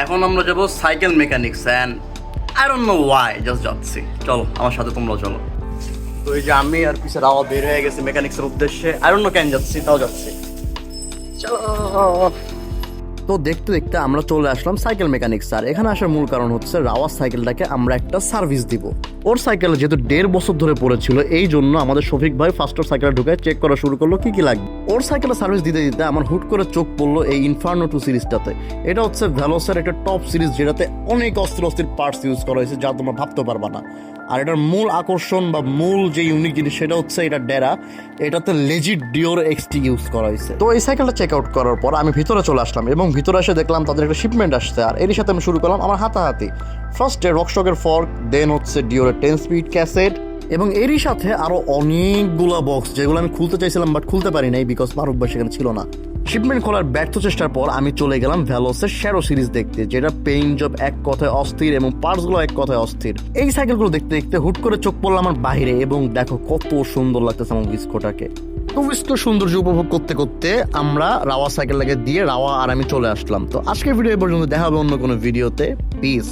এখন আমরা যাব cycle mechanics and I don't know Y just যাচ্ছি। চলো আমার সাথে তোমরা চলো। তো এই যে আমি আর পিছে রাওয়া বের হয়ে গেছে মেকানিক্সের উদ্দেশ্যে। আই ডোন্ট নো কেন যাচ্ছি, তাও যাচ্ছি। চলো। তো দেখতে দেখতে আমরা চলে আসলাম সাইকেল মেকানিক্স। আর এখানে আসার মূল কারণ হচ্ছে রাওয়ার সাইকেলটাকে আমরা একটা সার্ভিস দিব। ওর সাইকেলে যেহেতু 1.5 বছর ধরে পড়েছিল, এই জন্য আমাদের শফিক ভাই ফার্স্ট সাইকেলে ঢুকে চেক করা শুরু করলো কি কি লাগবে। ওর সাইকেলে সার্ভিস দিতে দিতে আমার হুট করে চোখ পড়লো এই ইনফার্নো 2 সিরিজটাতে। এটা হচ্ছে ভ্যালোসের একটা টপ সিরিজ, যেটাতে অনেক অস্থির অস্থির পার্টস ইউজ করা হয়েছে যা তোমরা ভাবতে পারবা না। আর এটার মূল আকর্ষণ বা মূল যে ইউনিক জিনিস সেটা হচ্ছে এটা ডেরা। এটাতে লেজিট ডিওর এক্সটি ইউজ করা হয়েছে। তো এই সাইকেলটা চেক আউট করার পর আমি ভিতরে চলে আসলাম এবং ভিতরে এসে দেখলাম তাদের একটা শিপমেন্ট আসছে। আর এর সাথে আমি শুরু করলাম আমার হাতাহাতি। ফার্স্টে রকস্টকের ফর্ক, দেন হচ্ছে ডিওরের 10 স্পিড ক্যাসেট এবং এরই সাথে আরো অনেকগুলা বক্স যেগুলো আমি খুলতে চাইছিলাম বাট খুলতে পারি নাই বিকজ মারুফ ভাই সেখানে ছিল না। শিপমেন্ট খোলার ব্যর্থ চেষ্টার পর আমি চলে গেলাম ভ্যালোসের শ্যারো সিরিজ দেখতে, যেটা পেইন্ট জব এক কথায় অস্থির এবং পার্টসগুলো এক কথায় অস্থির। এই সাইকেলগুলো দেখতে দেখতে হুট করে চোখ পড়লো আমার বাইরে এবং দেখো কত সুন্দর লাগতেছে আমার উইস্কোটাকে। তো উইস্কো সৌন্দর্য উপভোগ করতে করতে আমরা রাওয়া সাইকেলটাকে দিয়ে রাওয়া আর আমি চলে আসলাম। তো আজকের ভিডিও এই পর্যন্ত, দেখা হবে অন্য কোনো ভিডিওতে। পিস।